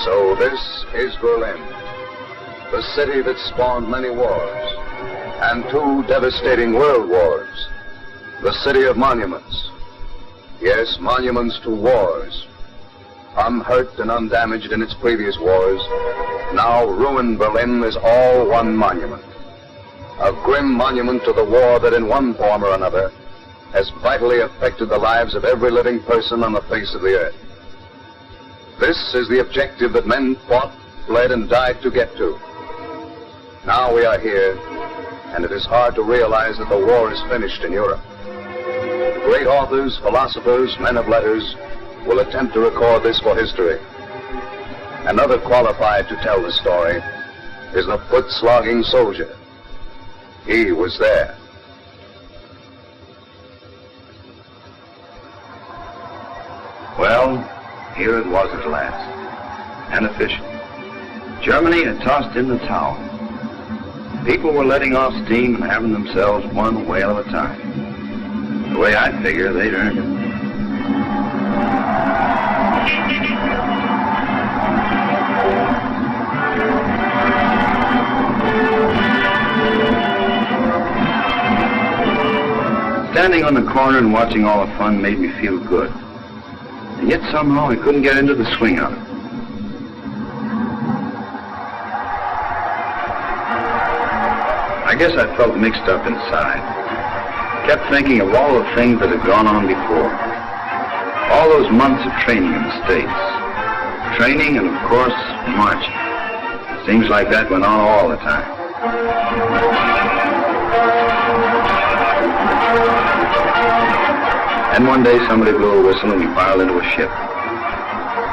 So this is Berlin, the city that spawned many wars and 2 devastating world wars, the city of monuments. Yes, monuments to wars. Unhurt and undamaged in its previous wars, now ruined Berlin is all one monument. A grim monument to the war that in one form or another has vitally affected the lives of every living person on the face of the earth. This is the objective that men fought, bled, and died to get to. Now we are here, and it is hard to realize that the war is finished in Europe. Great authors, philosophers, men of letters will attempt to record this for history. Another qualified to tell the story is the foot-slogging soldier. He was there. Well, here it was at last, and official. Germany had tossed in the towel. People were letting off steam and having themselves one whale at a time. The way I figure, they'd earned it. Standing on the corner and watching all the fun made me feel good. And yet somehow I couldn't get into the swing of it. I guess I felt mixed up inside. Kept thinking of all the things that had gone on before. All those months of training in the States. Training and, of course, marching. Things like that went on all the time. And one day somebody blew a whistle and we piled into a ship.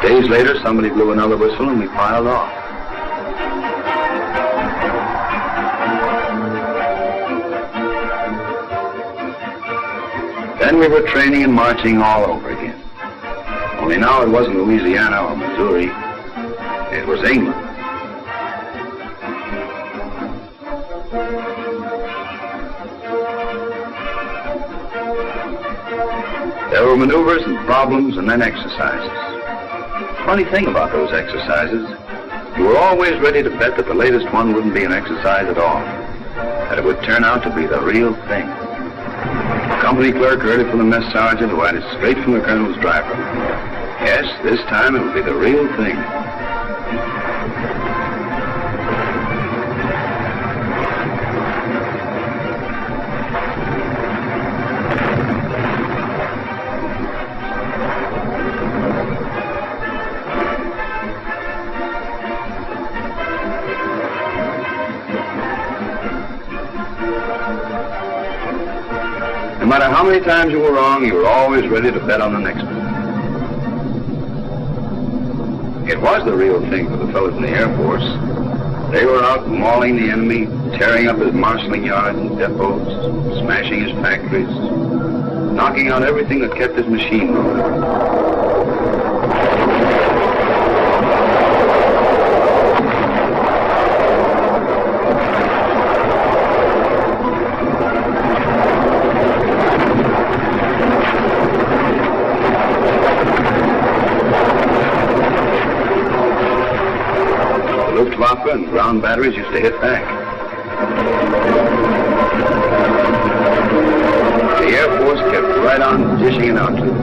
Days later somebody blew another whistle and we piled off. Then we were training and marching all over again. Only now it wasn't Louisiana or Missouri. It was England. There were maneuvers and problems and then exercises. Funny thing about those exercises, you were always ready to bet that the latest one wouldn't be an exercise at all, that it would turn out to be the real thing. The company clerk heard it from the mess sergeant who had it straight from the colonel's driver. Yes, this time it would be the real thing. No matter how many times you were wrong, you were always ready to bet on the next one. It was the real thing for the fellows in the Air Force. They were out mauling the enemy, tearing up his marshalling yards and depots, smashing his factories, knocking out everything that kept his machine moving. Luftwaffe and ground batteries used to hit back. The Air Force kept right on dishing it out to them.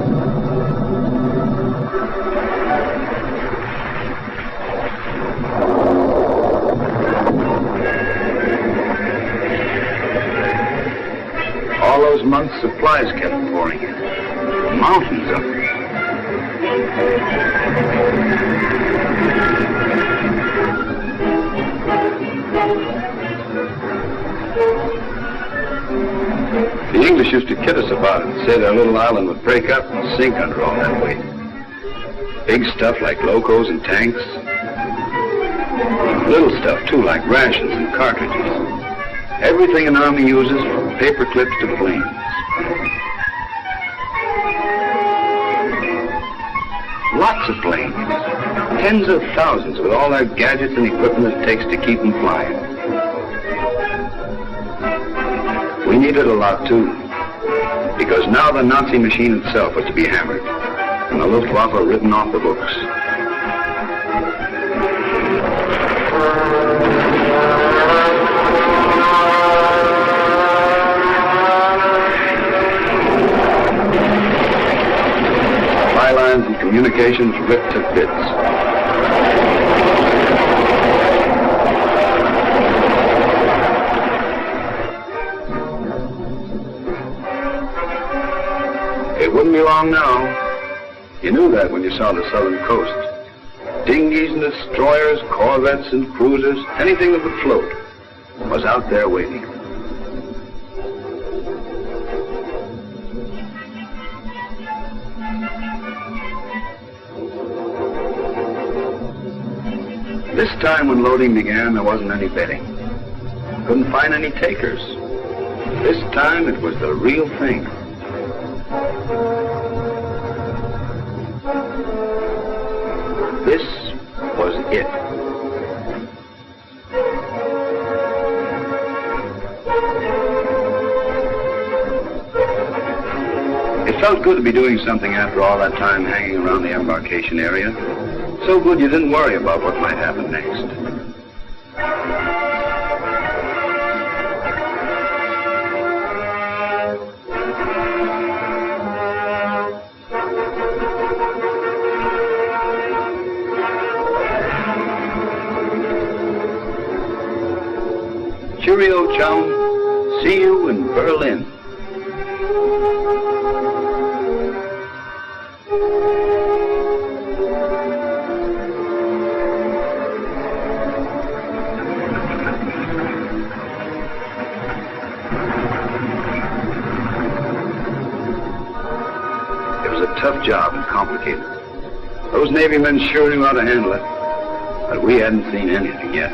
All those months, supplies kept pouring in. Mountains of them. The English used to kid us about it and say their little island would break up and sink under all that weight. Big stuff like locos and tanks. Little stuff, too, like rations and cartridges. Everything an army uses, from paper clips to planes. Lots of planes. Tens of thousands with all their gadgets and equipment it takes to keep them flying. We needed a lot, too, because now the Nazi machine itself was to be hammered, and the Luftwaffe written off the books. and communications ripped to bits. It wouldn't be long now. You knew that when you saw the southern coast. Dinghies and destroyers, corvettes and cruisers, anything that would float was out there waiting. This time when loading began, there wasn't any betting. Couldn't find any takers. This time it was the real thing. This was it. It felt good to be doing something after all that time hanging around the embarkation area. So good you didn't worry about what might happen next. Cheerio, chum. See you in Berlin. It was a tough job and complicated. Those Navy men sure knew how to handle it, but we hadn't seen anything yet.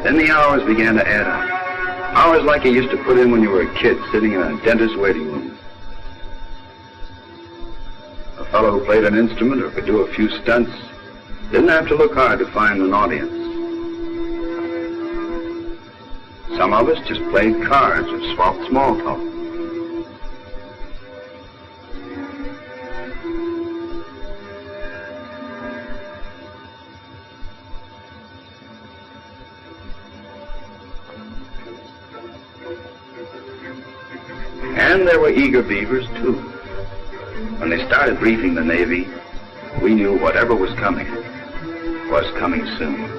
Then the hours began to add up. Hours like you used to put in when you were a kid, sitting in a dentist's waiting room. A fellow who played an instrument or could do a few stunts didn't have to look hard to find an audience. Some of us just played cards or swapped small talk. And there were eager beavers, too. When they started briefing the Navy, we knew whatever was coming soon.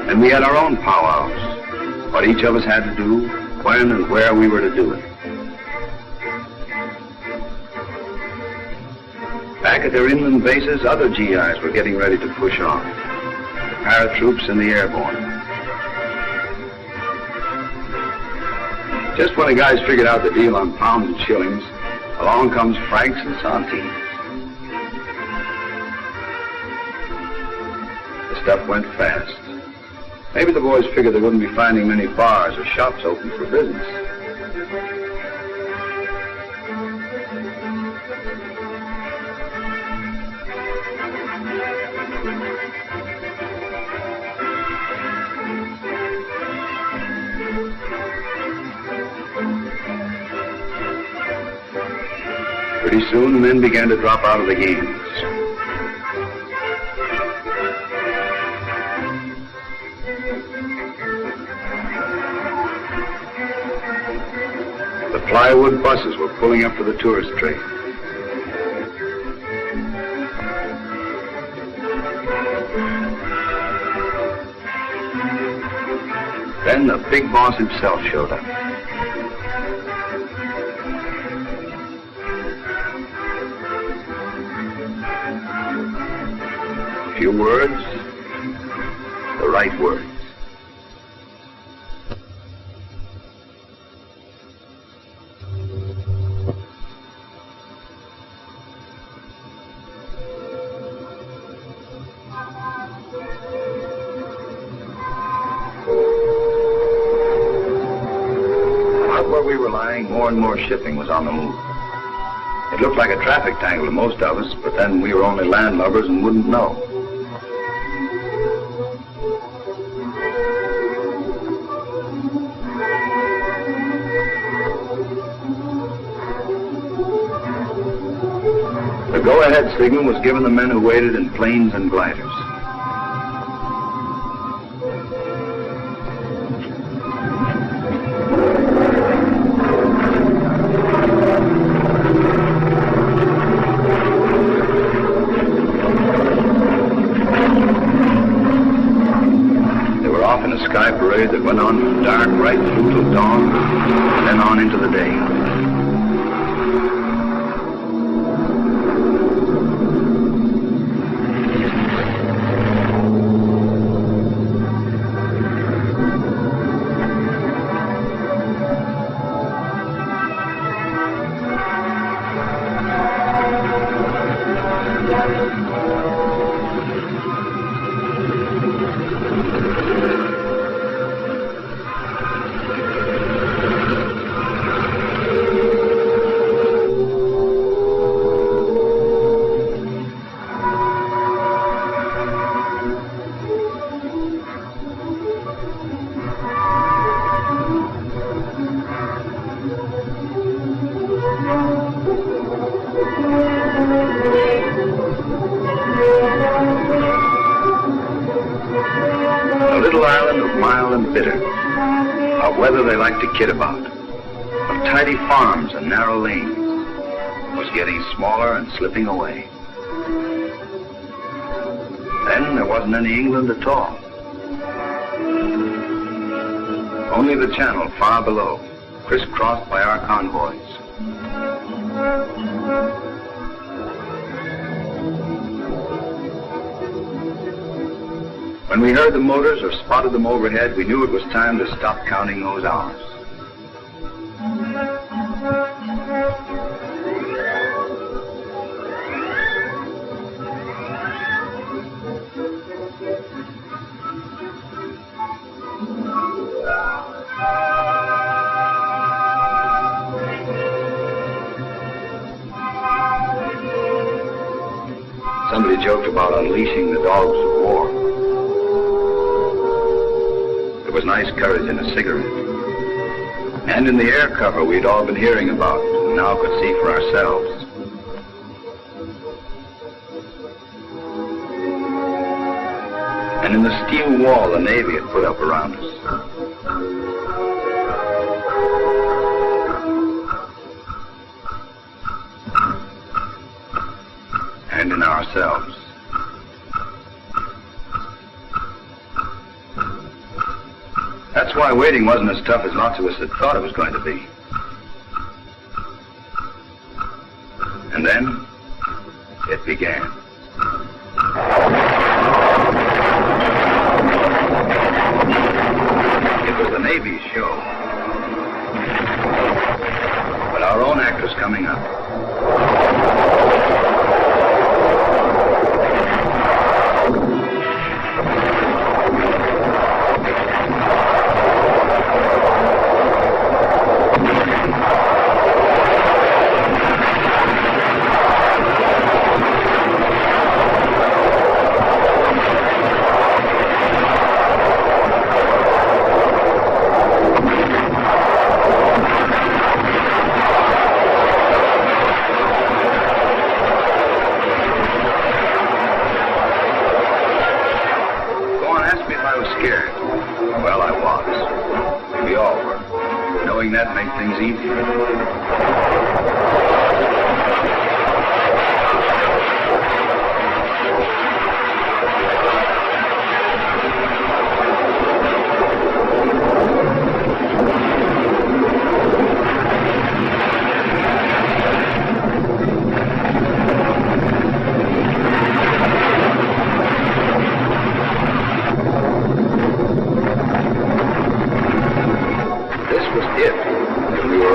And we had our own powwows, what each of us had to do, when and where we were to do it. Back at their inland bases, other GIs were getting ready to push on. The paratroops and the airborne. Just when the guys figured out the deal on pounds and shillings, along comes francs and centimes. The stuff went fast. Maybe the boys figured they wouldn't be finding many bars or shops open for business. Pretty soon, the men began to drop out of the games. The plywood buses were pulling up for the tourist train. Then the big boss himself showed up. A few words, the right words. Not where we were lying. flying, more and more shipping was on the move. It looked like a traffic tangle to most of us, but then we were only landlubbers and wouldn't know. The go-ahead signal was given the men who waited in planes and gliders. They were off in a sky parade that went on from dark right through till dawn, and then on into the day. A little island of mild and bitter, of weather they like to kid about, of tidy farms and narrow lanes, was getting smaller and slipping away. Then there wasn't any England at all. Only the channel far below, crisscrossed by our convoys. When we heard the motors or spotted them overhead, we knew it was time to stop counting those hours. Somebody joked about unleashing the dogs of war. There was nice courage in a cigarette. And in the air cover we'd all been hearing about and now could see for ourselves. And in the steel wall the Navy had put up around us. And in ourselves. That's why waiting wasn't as tough as lots of us had thought it was going to be. And then, it began. It was the Navy's show. But our own act was coming up. That made things easier.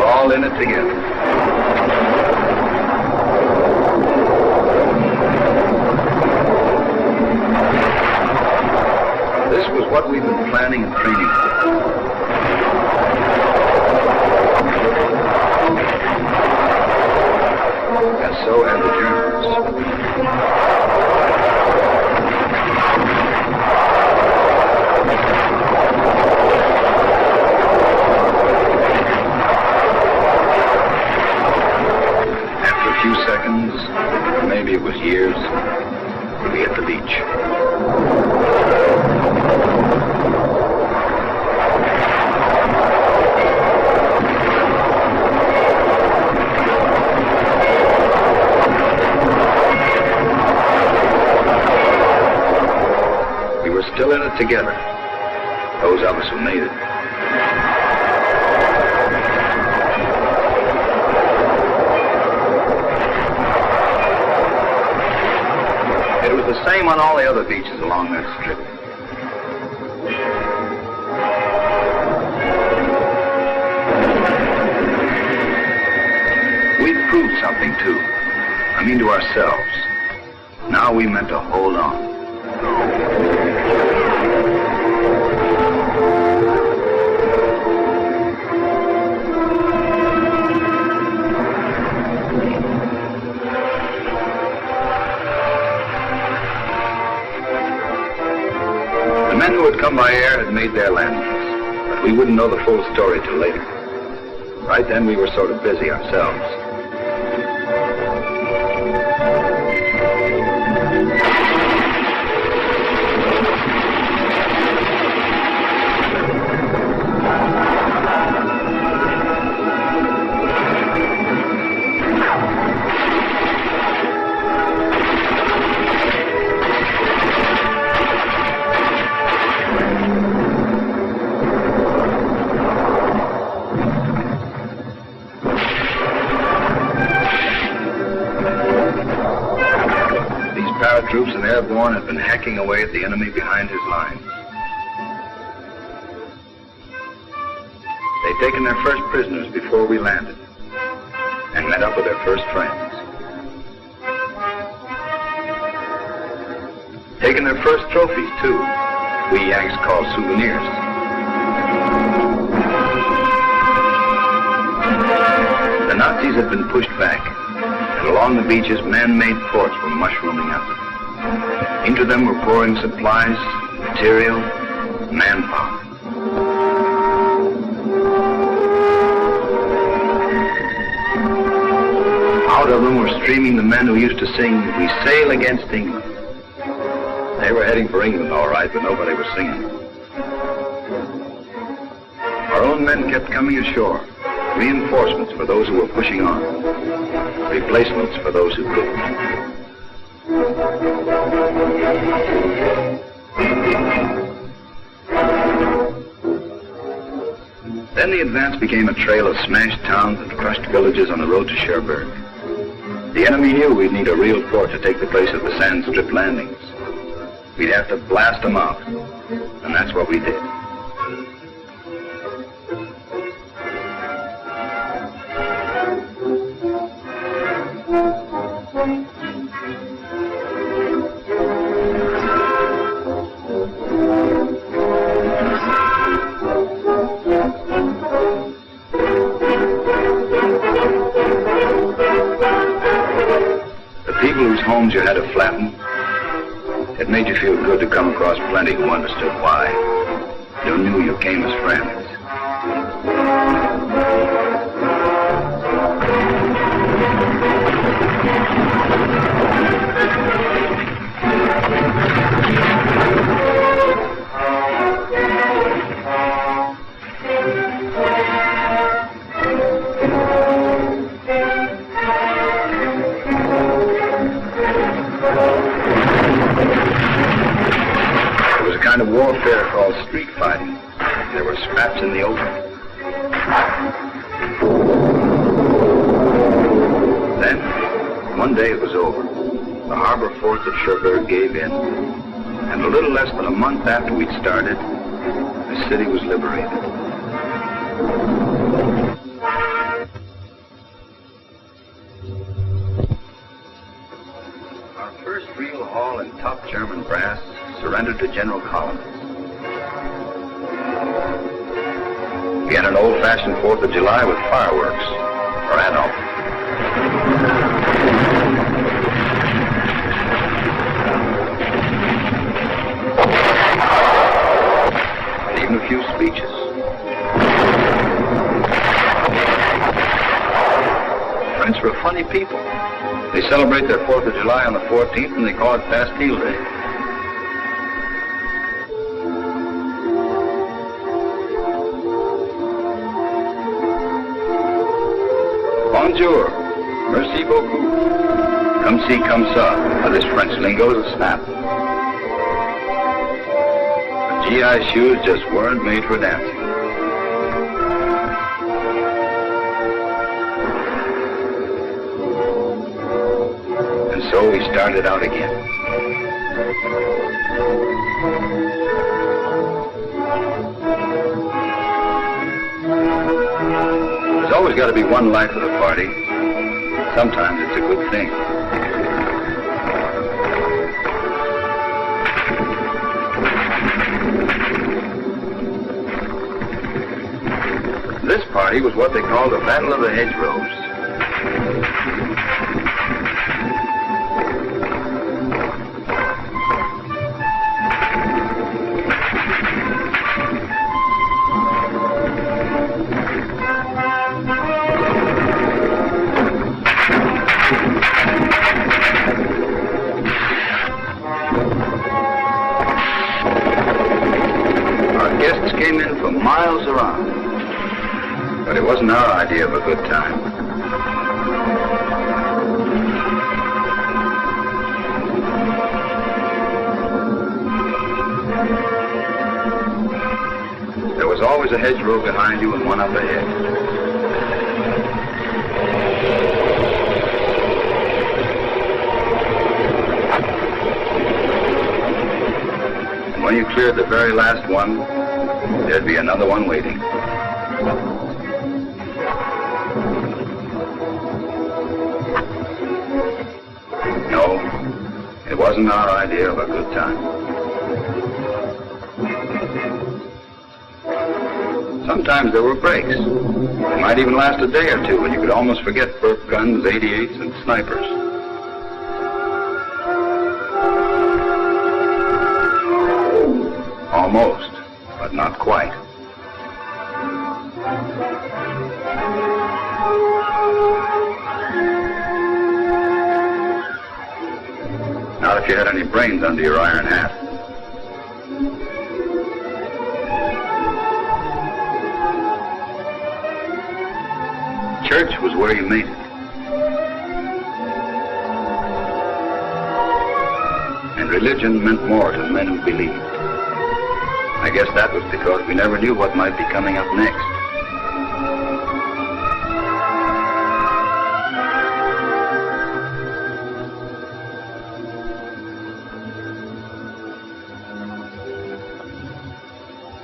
All in it together. This was what we've been planning and training for. maybe it was years, we hit the beach. We were still in it together, those of us who made it. It was the same on all the other beaches along that strip. We'd proved something, too. I mean, to ourselves. Now we meant to hold on. The men who had come by air had made their landings, but we wouldn't know the full story till later. Right then, we were sort of busy ourselves. Troops and airborne had been hacking away at the enemy behind his lines. They'd taken their first prisoners before we landed and met up with their first friends. Taken their first trophies, too. We Yanks call souvenirs. The Nazis had been pushed back, and along the beaches, man-made forts were mushrooming up. Into them were pouring supplies, material, manpower. Out of them were streaming the men who used to sing, "We Sail Against England." They were heading for England, all right, but nobody was singing. Our own men kept coming ashore, reinforcements for those who were pushing on, replacements for those who couldn't. Then the advance became a trail of smashed towns and crushed villages on the road to Cherbourg. The enemy knew we'd need a real fort to take the place of the sand strip landings. We'd have to blast them out, and that's what we did. Homes you had to flatten. It made you feel good to come across plenty who understood why, who knew you came as friends. Kind of warfare called street fighting. There were scraps in the open. Then, one day it was over. The harbor forts of Cherbourg gave in, and a little less than a month after we'd started, the city was liberated. Our first real haul in top German brass surrendered to General Collins. We had an old-fashioned 4th of July with fireworks for adults. And even a few speeches. French were funny people. They celebrate their 4th of July on the 14th, and they call it Bastille Day. Bonjour. Merci beaucoup. Come see, come ça. Now, this French lingo is a snap. The GI shoes just weren't made for dancing. And so we started out again. There's always got to be one life of the party. Sometimes it's a good thing. This party was what they called the Battle of the Hedgerows. Came in from miles around. But it wasn't our idea of a good time. There was always a hedgerow behind you and one up ahead. And when you cleared the very last one, there'd be another one waiting. No, it wasn't our idea of a good time. Sometimes there were breaks. They might even last a day or two, and you could almost forget burp guns, 88s, and snipers. Almost, but not quite. Not if you had any brains under your iron hat. Church was where you made it. And religion meant more to men who believed. I guess that was because we never knew what might be coming up next.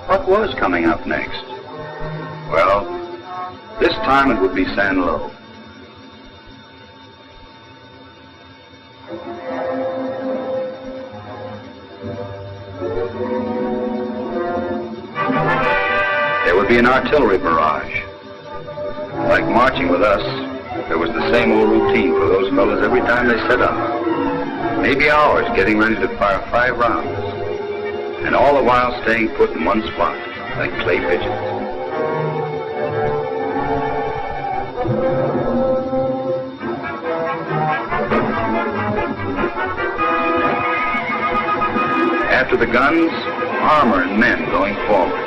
What was coming up next? Well, this time it would be San Lo. There would be an artillery barrage. Like marching with us, there was the same old routine for those fellas every time they set up. Maybe hours getting ready to fire 5 rounds. And all the while staying put in one spot, like clay pigeons. After the guns, armor and men going forward.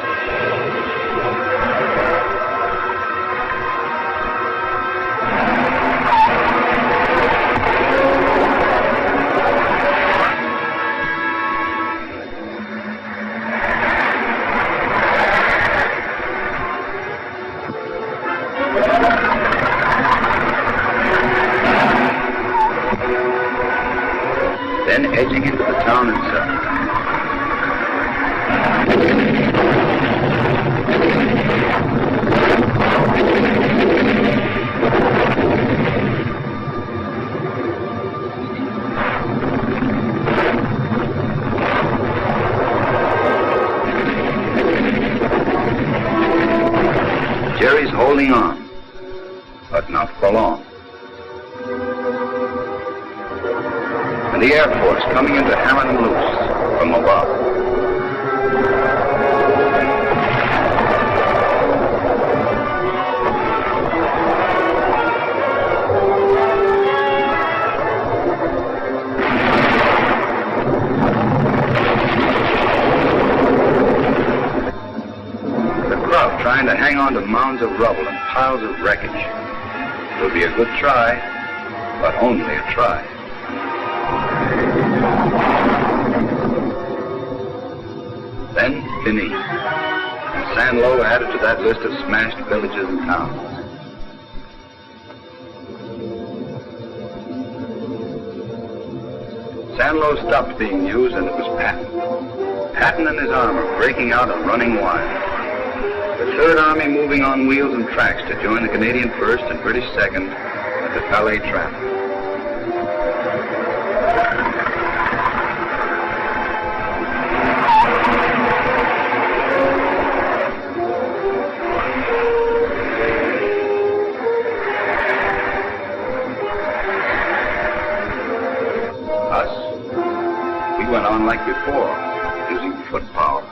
Then edging into the town itself. Jerry's holding on, but not for long. And the Air Force coming in to hammer them loose from above. hang on to mounds of rubble and piles of wreckage. It'll be a good try, but only a try. Then Finis, and San Lo added to that list of smashed villages and towns. San Lo stopped being used, and it was Patton. Patton and his armor breaking out and running wild. The Third Army moving on wheels and tracks to join the Canadian 1st and British 2nd at the Palais Trap. Went on like before, using foot power.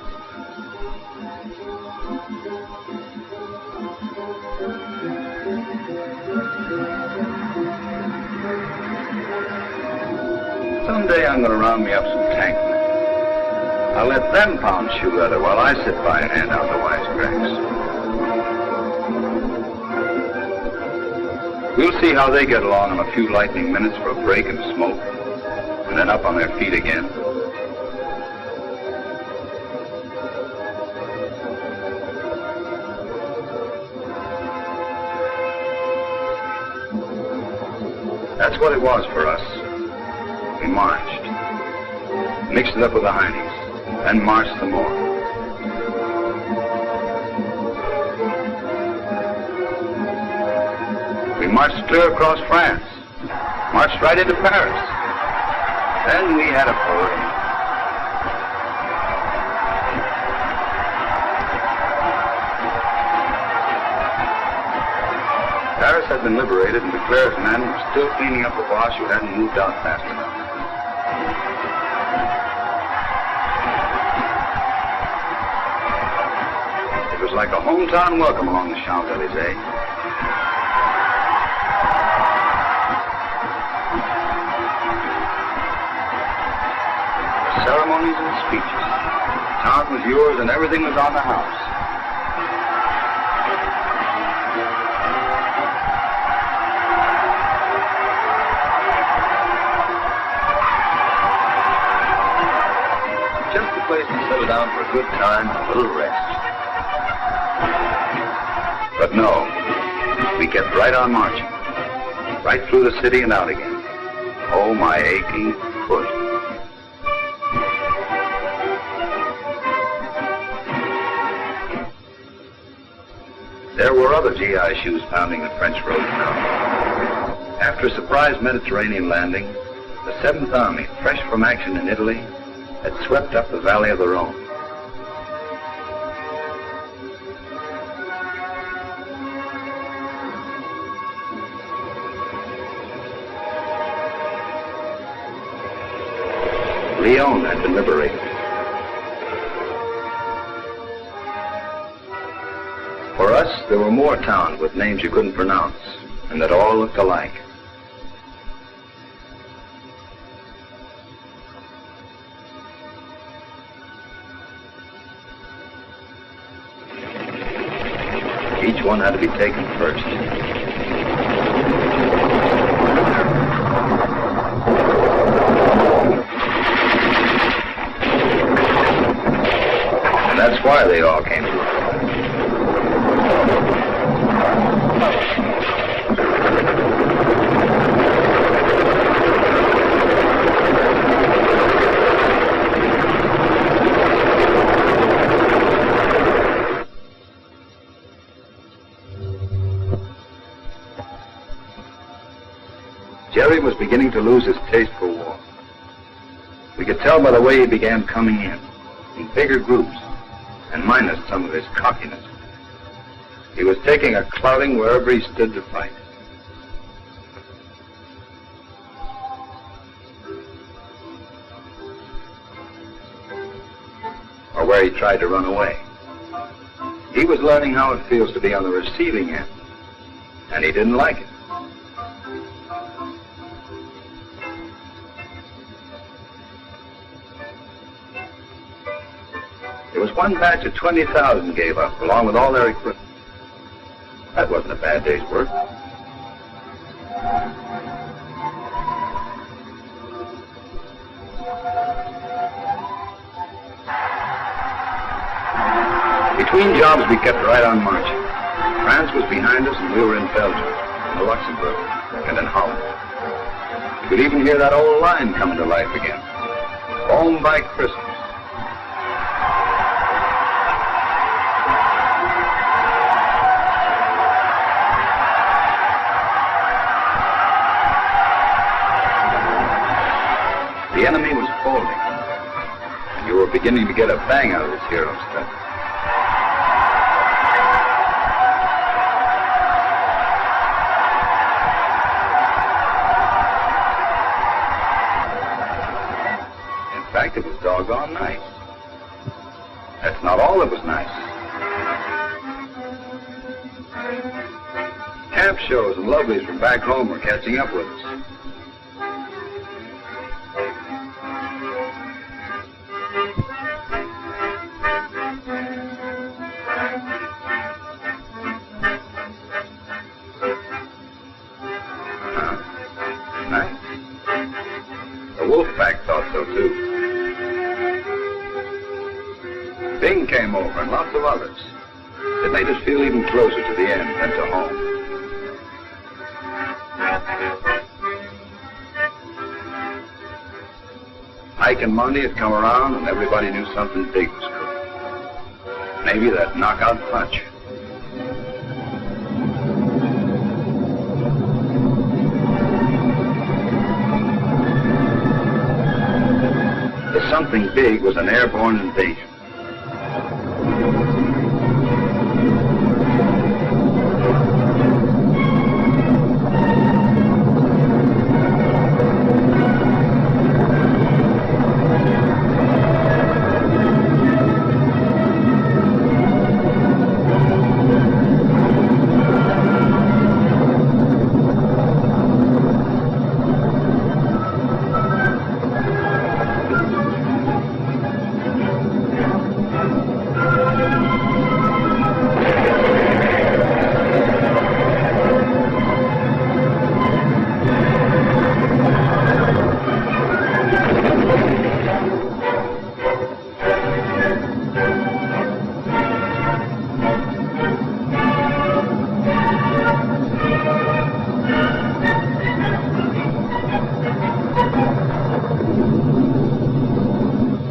Someday I'm going to round me up some tank men. I'll let them pound shoe leather while I sit by and hand out the wisecracks. We'll see how they get along in a few lightning minutes for a break and smoke, and then up on their feet again. That's what it was for us. We marched, mixed it up with the Heinies, then marched some more. We marched clear across France, marched right into Paris. Then we had a parade. Paris had been liberated, and Leclerc's men were still cleaning up the Boche who hadn't moved out fast enough. It was like a hometown welcome along the Champs-Élysées. Ceremonies and speeches. The town was yours and everything was on the house. Just a place to settle down for a good time and a little rest. But no, we kept right on marching. Right through the city and out again. Oh, my aching foot. There were other GI shoes pounding the French roads now. After a surprise Mediterranean landing, the 7th Army, fresh from action in Italy, had swept up the valley of the Rhone. Lyon had been liberated. For us, there were more towns with names you couldn't pronounce, and that all looked alike. Each one had to be taken first. And that's why they all came to us. Jerry was beginning to lose his taste for war. We could tell by the way he began coming in bigger groups, and minus some of his cockiness. He was taking a clouting wherever he stood to fight. Or where he tried to run away. He was learning how it feels to be on the receiving end, and he didn't like it. There was one batch of 20,000 gave up, along with all their equipment. That wasn't a bad day's work. Between jobs, we kept right on marching. France was behind us, and we were in Belgium, in Luxembourg, and in Holland. You could even hear that old line coming to life again. Home by Christmas. The enemy was folding, and you were beginning to get a bang out of this hero stuff. In fact, it was doggone nice. That's not all that was nice. Camp shows and lovelies from back home were catching up with us. Came over, and lots of others. It made us feel even closer to the end than to home. Ike and Monty had come around, and everybody knew something big was cooking. Maybe that knockout punch. The something big was an airborne invasion.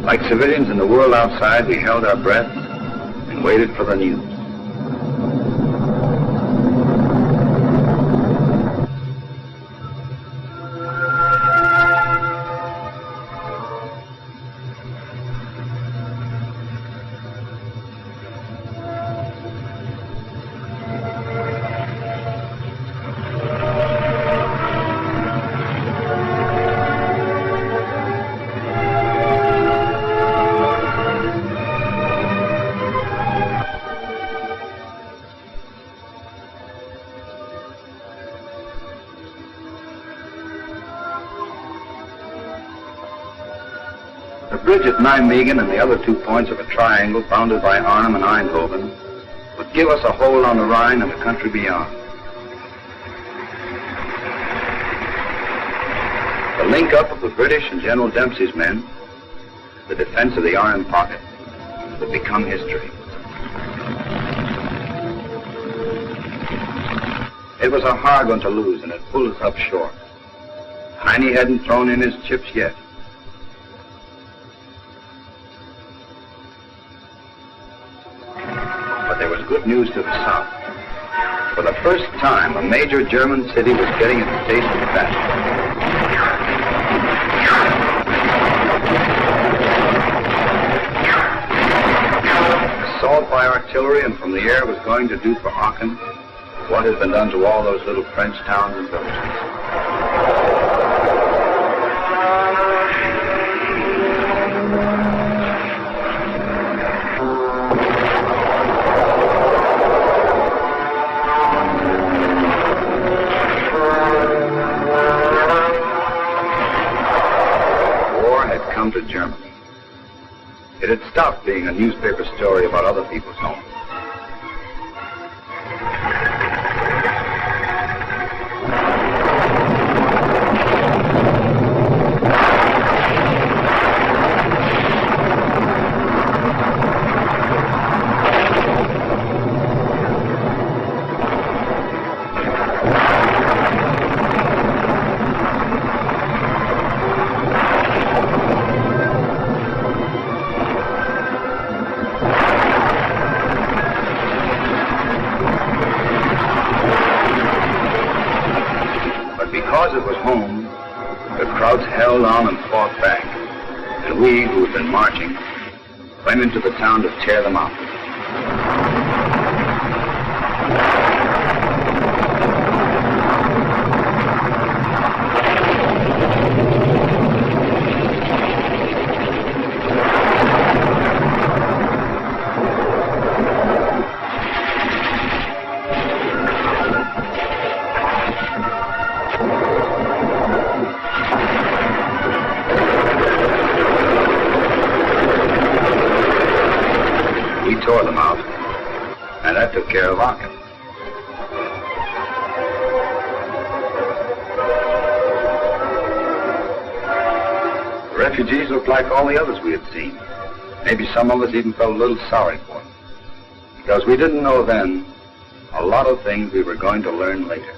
Like civilians in the world outside, we held our breath and waited for the news. The bridge at Nijmegen and the other 2 points of a triangle bounded by Arnhem and Eindhoven would give us a hold on the Rhine and the country beyond. The link-up of the British and General Dempsey's men, the defense of the Iron Pocket, would become history. It was a hard one to lose, and it pulled us up short. Heine hadn't thrown in his chips yet. There was good news to the south. For the first time, a major German city was getting its taste of battle. Assault by artillery and from the air was going to do for Aachen what has been done to all those little French towns and villages. To Germany. It had stopped being a newspaper story about other people's homes. because it was home, the crowds held on and fought back. And we, who had been marching, went into the town to tear them out. Tore them out, and that took care of Aachen. The refugees looked like all the others we had seen. Maybe some of us even felt a little sorry for them, because we didn't know then a lot of things we were going to learn later.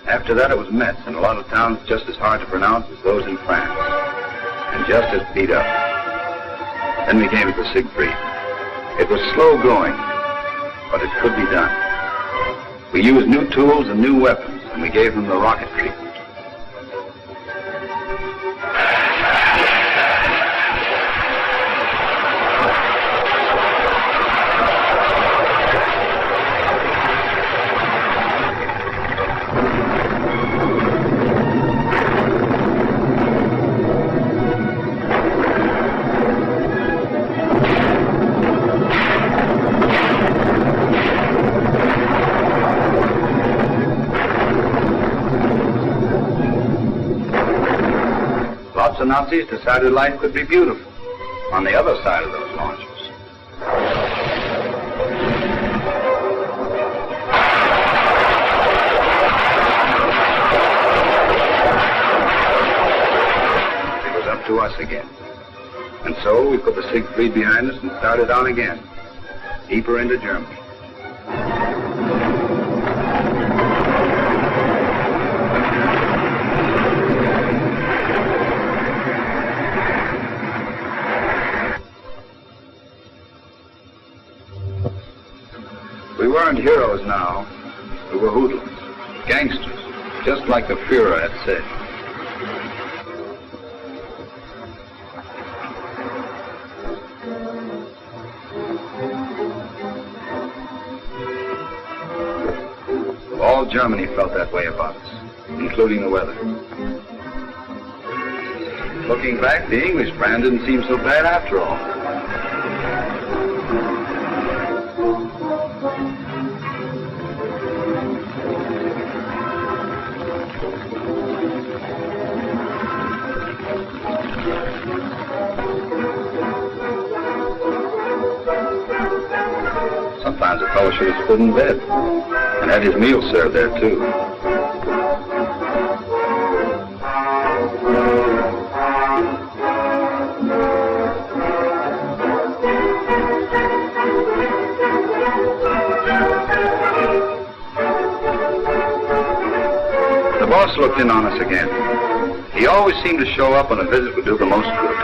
After that, it was Metz, and a lot of towns just as hard to pronounce as those in France, and just as beat up. Then we came to Siegfried. It was slow going, but it could be done. We used new tools and new weapons, and we gave them the rocket treatment. The Nazis decided life could be beautiful on the other side of those launches. It was up to us again. And so we put the Siegfried behind us and started on again, deeper into Germany. We weren't heroes now. We were hoodlums, gangsters, just like the Führer had said. All Germany felt that way about us, including the weather. Looking back, the English brand didn't seem so bad after all. Sometimes a fellow should have stood in bed and had his meal served there, too. The boss looked in on us again. He always seemed to show up when a visit would do the most good.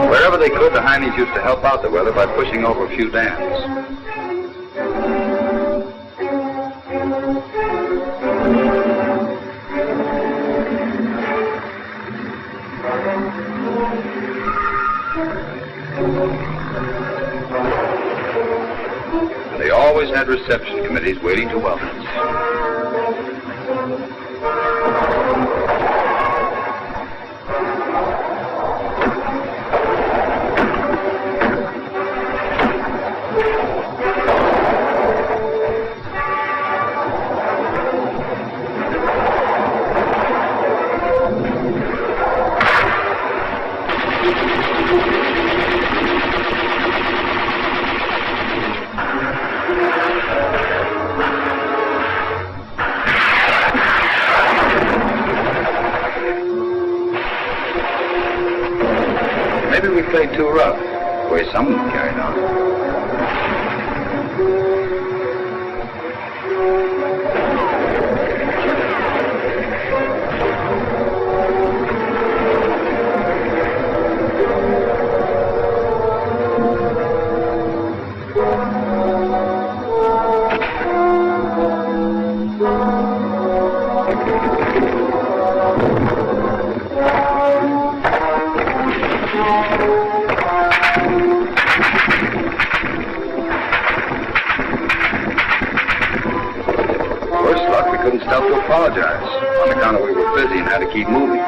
Wherever they could, the Heinies used to help out the weather by pushing over a few dams. And they always had reception committees waiting to welcome us. played too rough, the way some of them carried on. Help to apologize on account of we were busy and had to keep moving.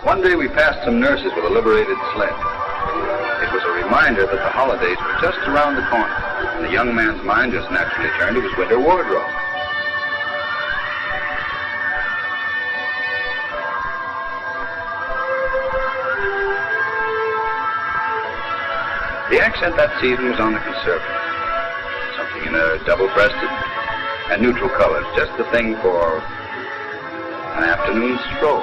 One day we passed some nurses with a liberated sled. It was a reminder that the holidays were just around the corner, and the young man's mind just naturally turned to his winter wardrobe. The accent that season was on the conservative. Something in a double-breasted and neutral colors, just the thing for an afternoon stroll.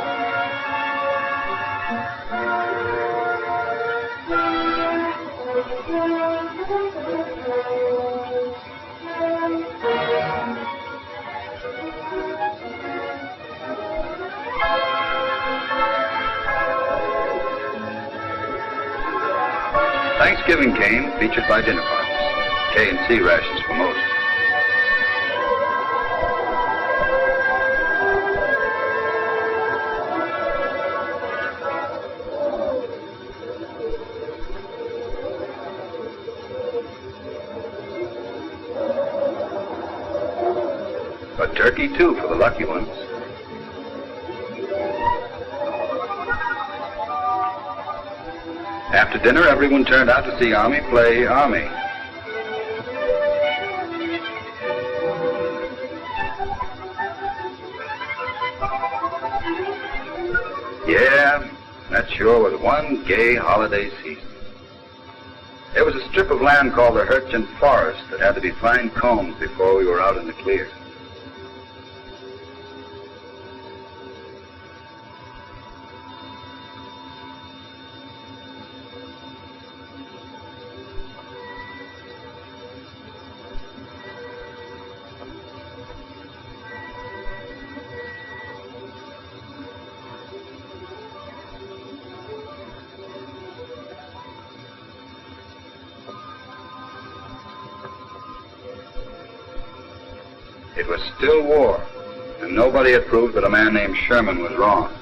Thanksgiving came, featured by dinner parties. K&C rations for most. But turkey, too, for the lucky ones. After dinner, everyone turned out to see Army play Army. Yeah, that sure was one gay holiday season. There was a strip of land called the Hurchin Forest that had to be fine-combed before we were out in the clear. It was still war, and nobody had proved that a man named Sherman was wrong.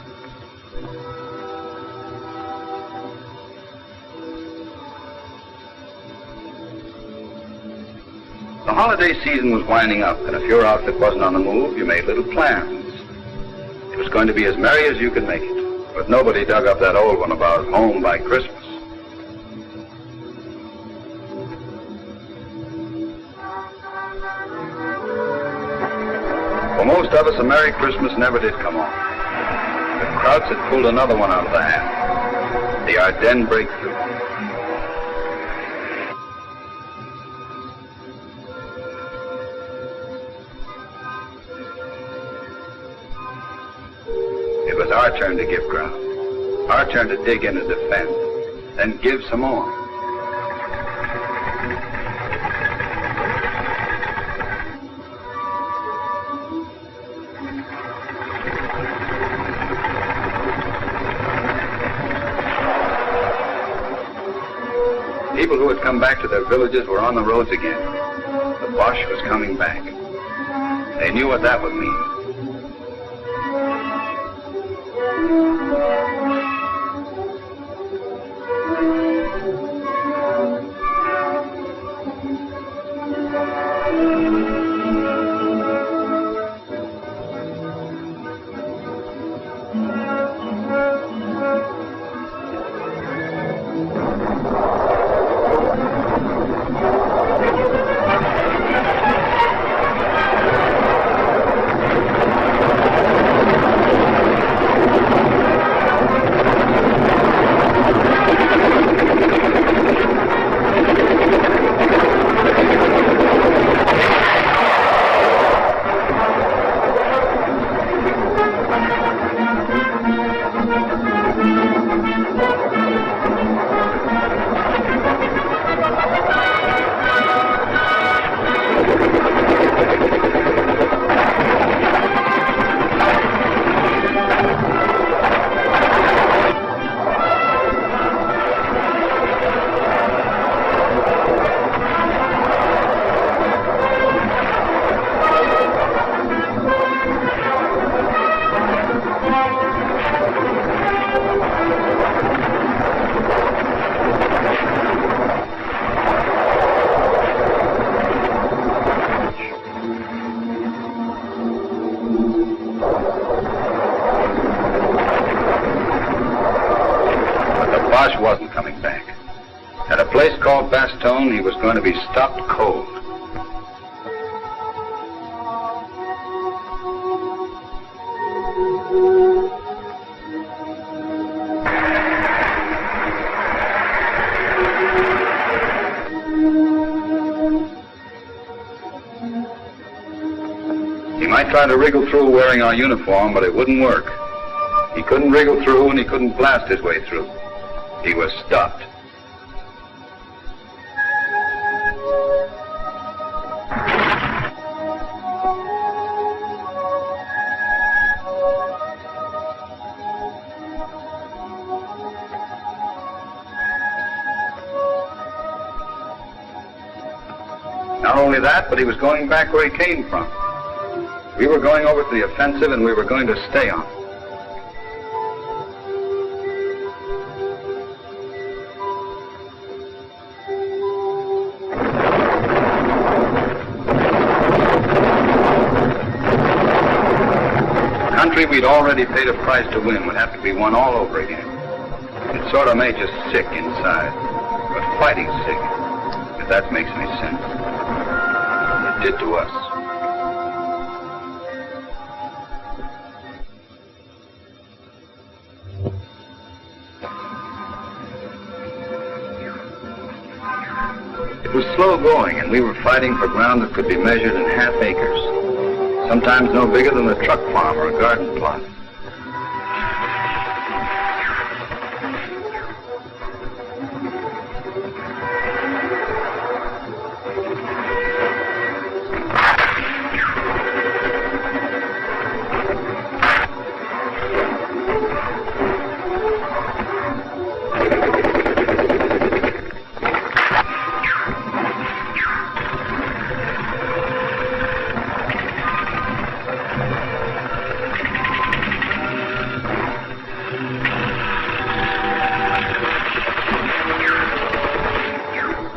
The holiday season was winding up, and if your outfit wasn't on the move, you made little plans. It was going to be as merry as you could make it, but nobody dug up that old one about home by Christmas. For most of us, a Merry Christmas never did come off. The Krauts had pulled another one out of the hat. The Ardennes breakthrough. It was our turn to give ground. Our turn to dig in and defend. Then give some more. People who had come back to their villages were on the roads again. The Boche was coming back. They knew what that would mean. Bosch wasn't coming back. At a place called Bastogne, he was going to be stopped cold. He might try to wriggle through wearing our uniform, but it wouldn't work. He couldn't wriggle through and he couldn't blast his way through. He was stopped. Not only that, but he was going back where he came from. We were going over to the offensive, and we were going to stay on. The country we'd already paid a price to win would have to be won all over again. It sort of made you sick inside, but fighting sick, if that makes any sense. It did to us. It was slow going, and we were fighting for ground that could be measured in half acres, sometimes no bigger than a truck farm or a garden plot.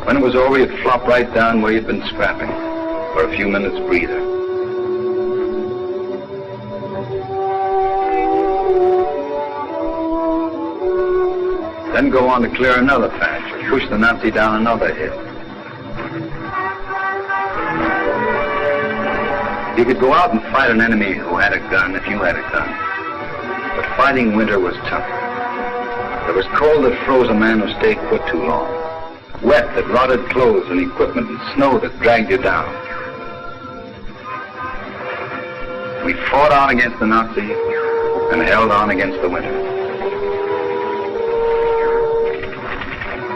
When it was over, you'd flop right down where you'd been scrapping for a few minutes breather. Then go on to clear another patch or push the Nazi down another hill. You could go out and fight an enemy who had a gun if you had a gun. But fighting winter was tough. There was cold that froze a man who stayed put too long. Wet that rotted clothes and equipment, and snow that dragged you down. We fought on against the Nazis and held on against the winter.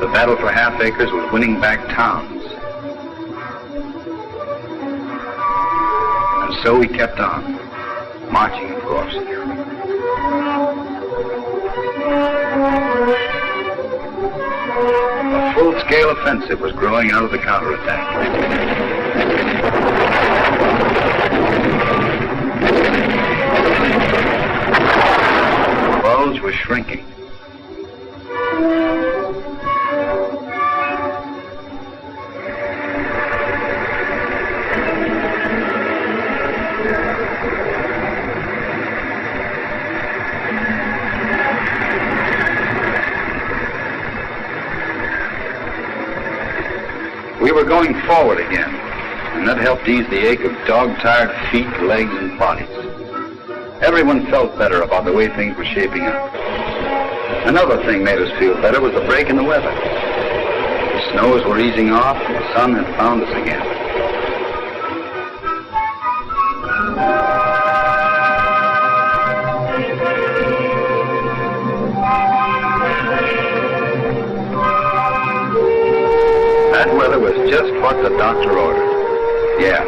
The battle for half acres was winning back towns. And so we kept on, marching, of course. A full-scale offensive was growing out of the counterattack. The bulge was shrinking. We were going forward again, and that helped ease the ache of dog-tired feet, legs, and bodies. Everyone felt better about the way things were shaping up. Another thing made us feel better was the break in the weather. The snows were easing off, and the sun had found us again. That weather was just what the doctor ordered. Yeah,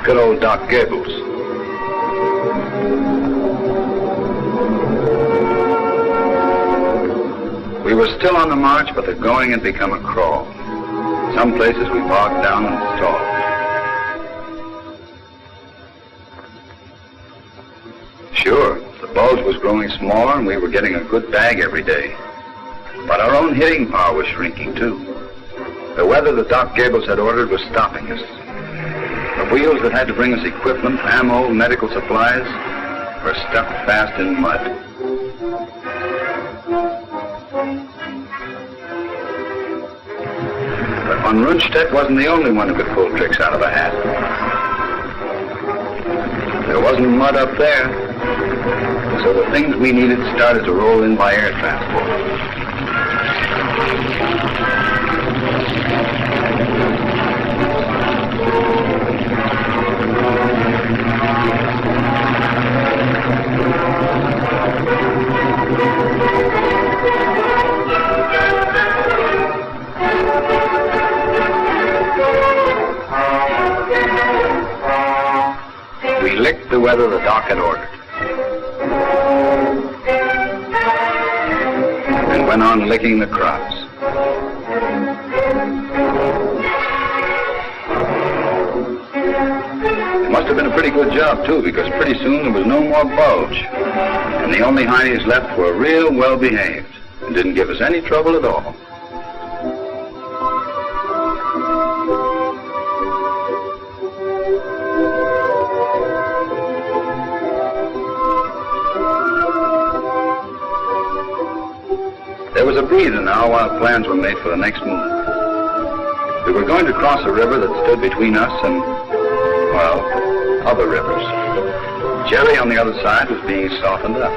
good old Doc Goebbels. We were still on the march, but the going had become a crawl. Some places we bogged down and stalled. Sure, the bulge was growing smaller and we were getting a good bag every day. But our own hitting power was shrinking too. The weather that Doc Goebbels had ordered was stopping us. The wheels that had to bring us equipment, ammo, medical supplies were stuck fast in mud. Von Rundstedt wasn't the only one who could pull tricks out of a hat. There wasn't mud up there, so the things we needed started to roll in by air transport. We licked the weather the dock had ordered, and went on licking the crops. It must have been a pretty good job, too, because pretty soon there was no more bulge, and the only heinies left were real well-behaved and didn't give us any trouble at all. There was a breather now while plans were made for the next move. We were going to cross a river that stood between us and, well, other rivers. Jerry on the other side was being softened up.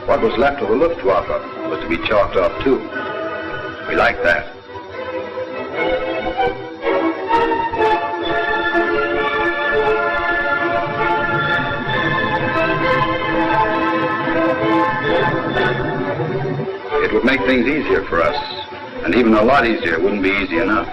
What was left of the Luftwaffe was to be chalked off too. We liked that. It would make things easier for us, and even a lot easier wouldn't be easy enough.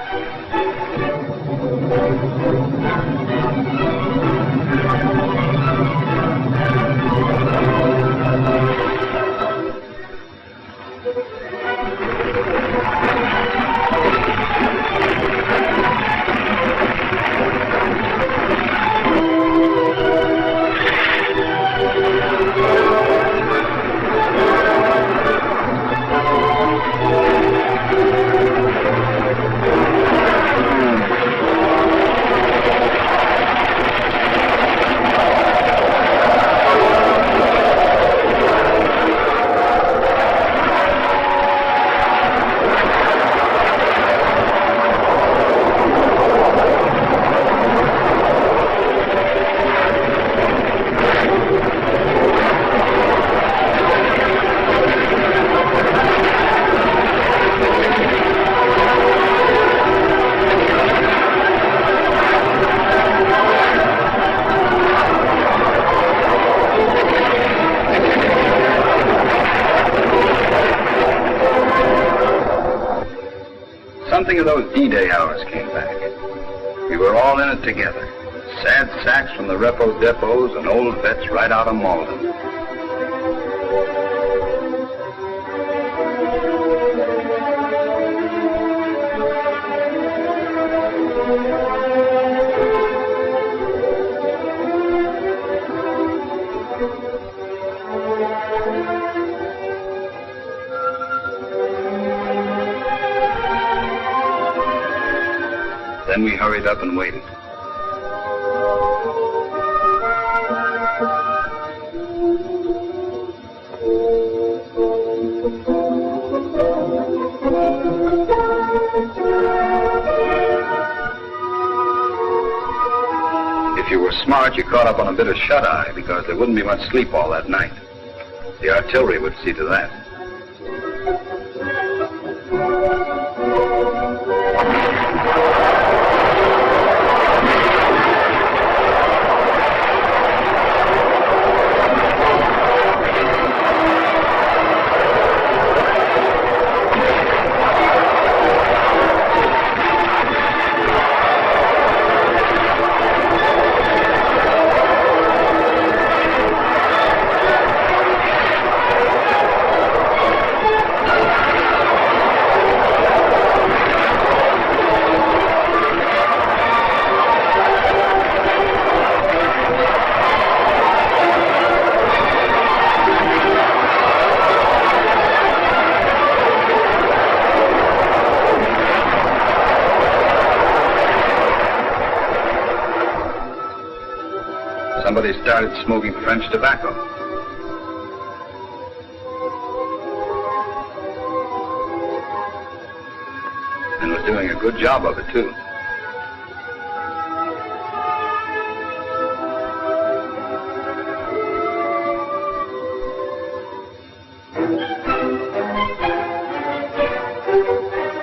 Something of those D-Day hours came back. We were all in it together. Sad sacks from the repo depots and old vets right out of Malden. Then we hurried up and waited. If you were smart, you caught up on a bit of shut-eye because there wouldn't be much sleep all that night. The artillery would see to that. somebody started smoking French tobacco. And was doing a good job of it, too.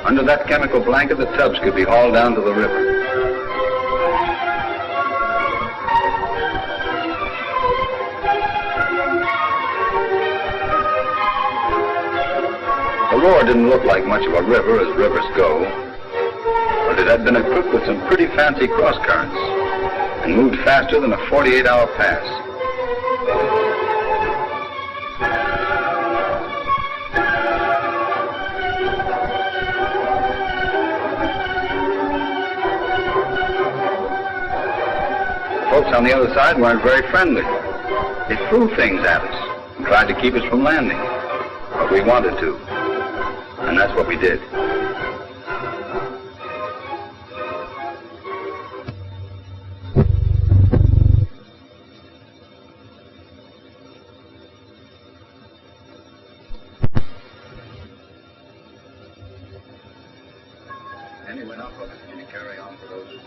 Under that chemical blanket, the tubs could be hauled down to the river. The Roar didn't look like much of a river as rivers go, but it had been equipped with some pretty fancy cross currents and moved faster than a 48-hour pass. Folks on the other side weren't very friendly. They threw things at us and tried to keep us from landing, but we wanted to, and that's what we did. And he went up with it and carry on for those.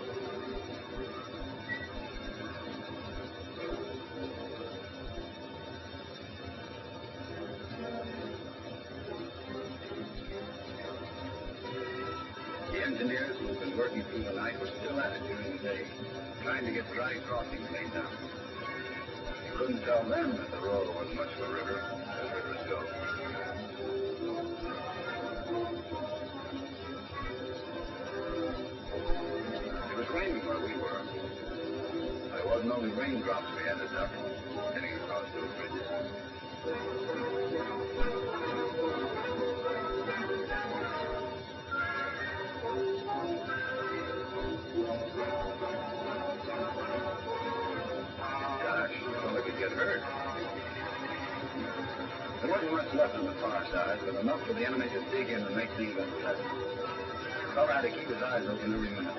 The engineers who had been working through the night were still at it during the day, trying to get dry crossings laid down. You couldn't tell them that the Roar wasn't much of a river, as rivers go. It was raining where we were. There wasn't only raindrops we had to duck heading across those bridges. Get hurt. There wasn't much left on the far side, but enough for the enemy to dig in and make things unpleasant. The fellow had to keep his eyes open every minute.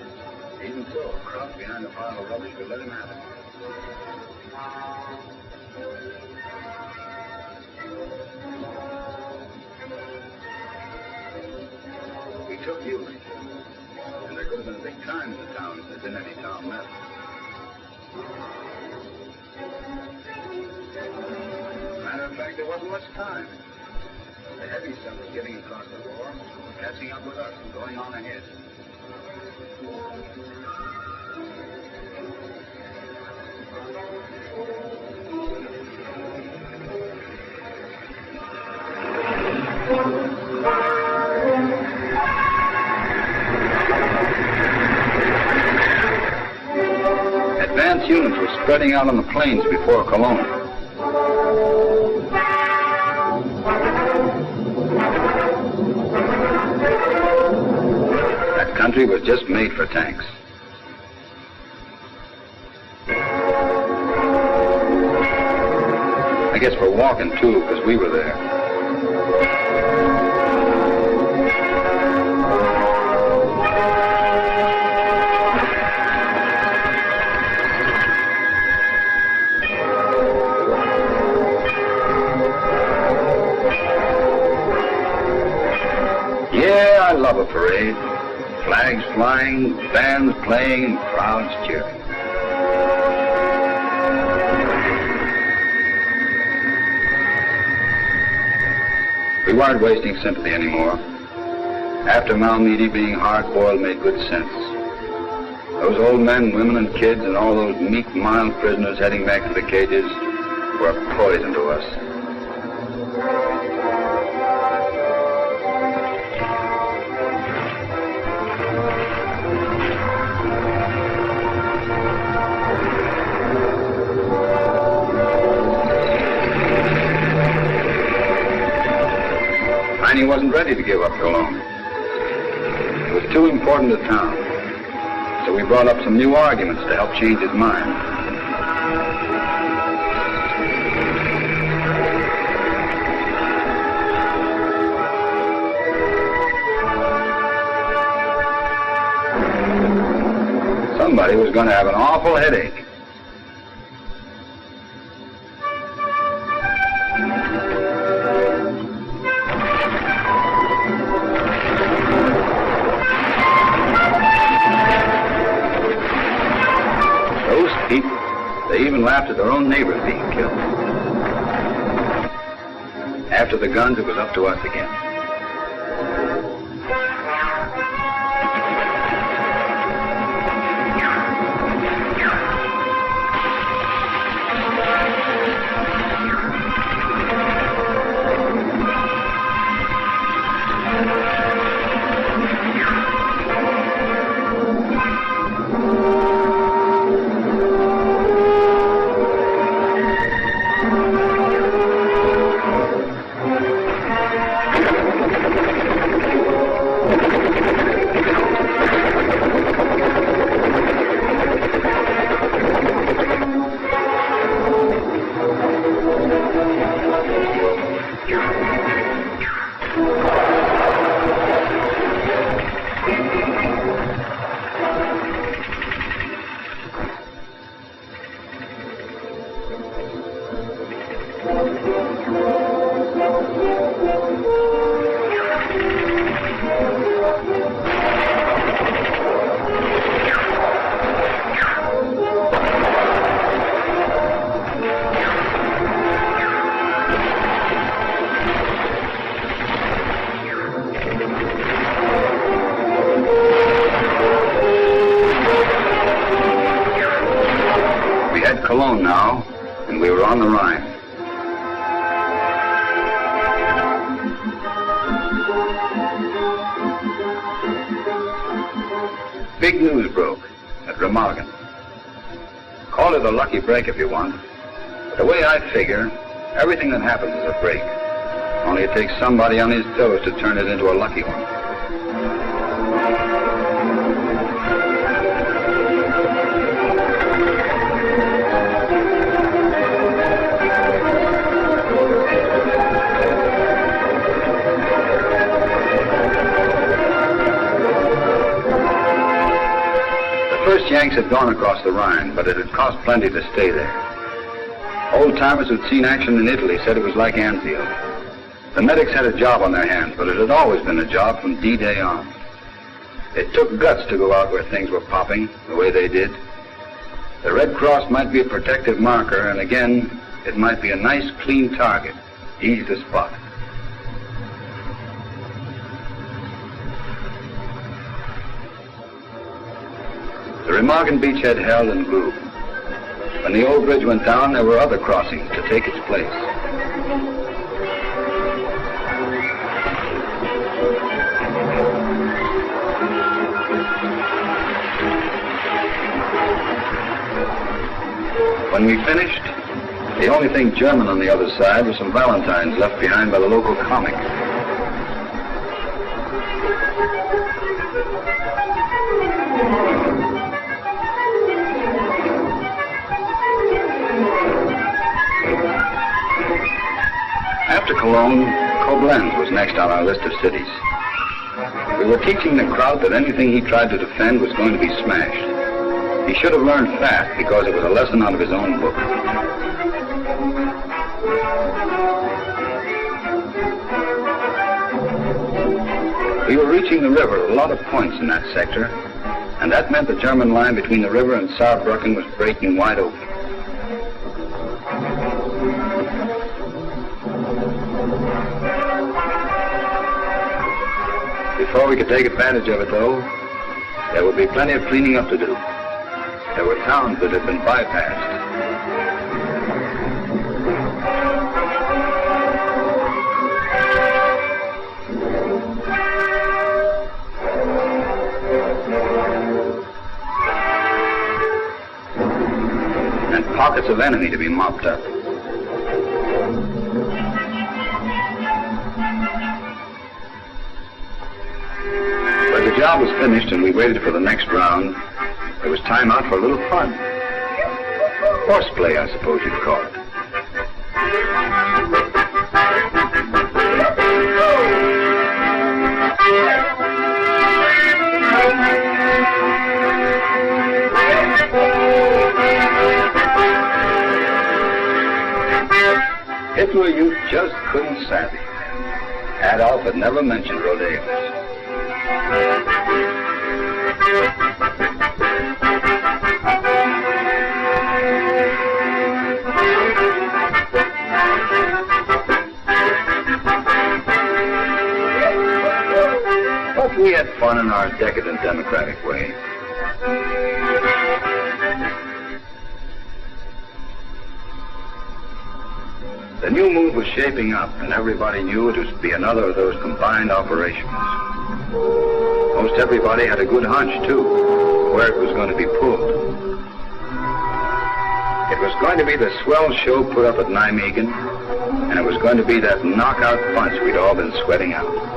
Even so, a crouch behind a pile of rubbish could let him have it. We took Ewing, and there could have been a big time in the town if there'd been any town left. Matter of fact, there wasn't much time. The heavy stuff was getting across the Roar, catching up with us and going on ahead. Advance units were spreading out on the plains before Cologne. That country was just made for tanks. I guess for walking too, because we were there. Yeah, I love a parade. Flags flying, bands playing, and crowds cheering. We weren't wasting sympathy anymore. After Malmedy, being hard-boiled made good sense. Those old men, women, and kids, and all those meek, mild prisoners heading back to the cages were poison to us. He wasn't ready to give up Cologne. It was too important a town. So we brought up some new arguments to help change his mind. Somebody was going to have an awful headache. heap. They even laughed at their own neighbors being killed. After the guns, it was up to us again. Cologne now, and we were on the Rhine. Big news broke at Remagen. Call it a lucky break if you want. But the way I figure, everything that happens is a break. Only it takes somebody on his toes to turn it into a lucky one. The first Yanks had gone across the Rhine, but it had cost plenty to stay there. Old-timers who'd seen action in Italy said it was like Anfield. The medics had a job on their hands, but it had always been a job from D-Day on. It took guts to go out where things were popping the way they did. The Red Cross might be a protective marker, and again, it might be a nice, clean target, easy to spot. The Remagen beachhead held and grew. When the old bridge went down, there were other crossings to take its place. When we finished, the only thing German on the other side was some valentines left behind by the local comic. After Cologne, Koblenz was next on our list of cities. We were teaching the crowd that anything he tried to defend was going to be smashed. He should have learned fast because it was a lesson out of his own book. We were reaching the river at a lot of points in that sector, and that meant the German line between the river and Saarbrücken was breaking wide open. Before we could take advantage of it, though, there would be plenty of cleaning up to do. There were towns that had been bypassed. And pockets of enemy to be mopped up. When the job was finished and we waited for the next round, there was time out for a little fun. Horseplay, I suppose you'd call it. Hitler Youth just couldn't savvy. Adolf had never mentioned rodeos. fun in our decadent democratic way. The new move was shaping up, and everybody knew it was to be another of those combined operations. Most everybody had a good hunch, too, where it was going to be pulled. It was going to be the swell show put up at Nijmegen, and it was going to be that knockout punch we'd all been sweating out.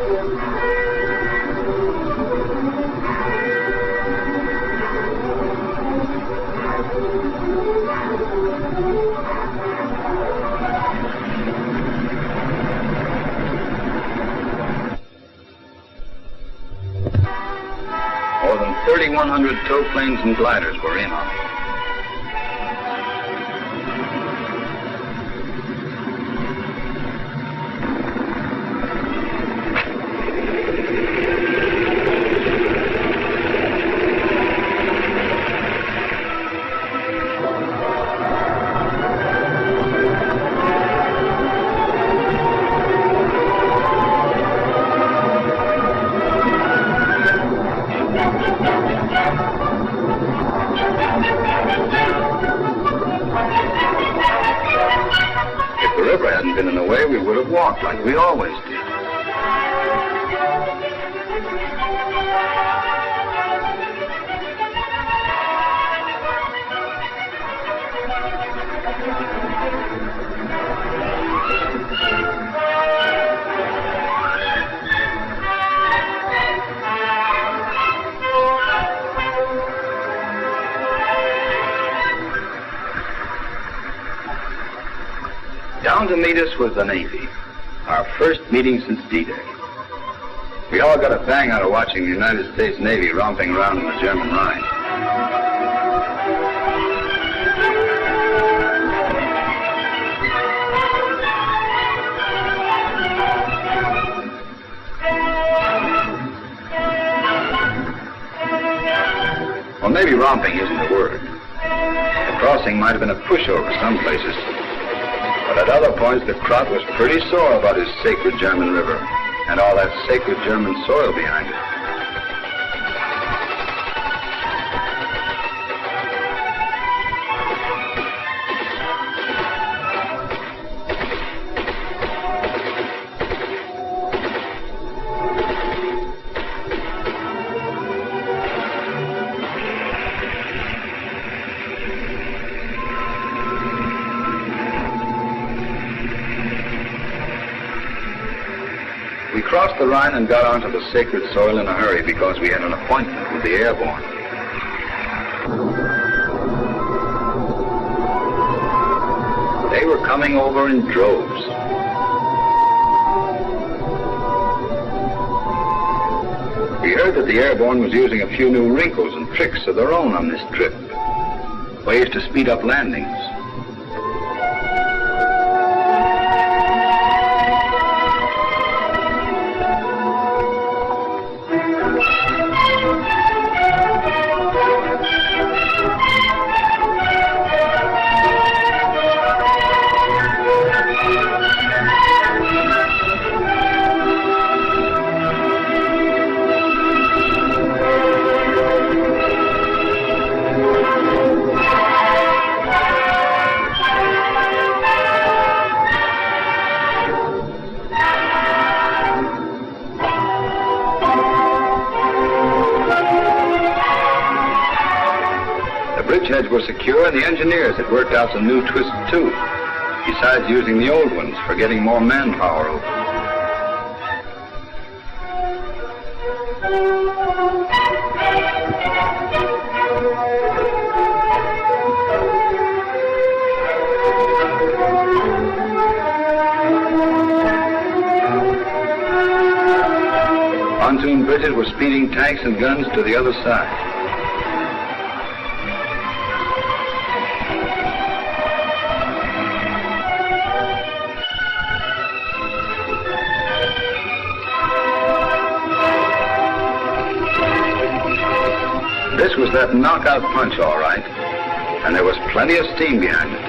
More than 3,100 tow planes and gliders were in on it. Been in the way, we would have walked like we always did. Down to meet us was the Navy, our first meeting since D-Day. We all got a bang out of watching the United States Navy romping around in the German Rhine. Well, maybe romping isn't the word. The crossing might have been a pushover some places. But at other points, the Krot was pretty sore about his sacred German river and all that sacred German soil behind it. We crossed the Rhine and got onto the sacred soil in a hurry because we had an appointment with the airborne. They were coming over in droves. We heard that the airborne was using a few new wrinkles and tricks of their own on this trip. Ways to speed up landings. Bridgeheads were secure, and the engineers had worked out some new twists too, besides using the old ones for getting more manpower over. Pontoon bridges were speeding tanks and guns to the other side. This was that knockout punch, all right, and there was plenty of steam behind it.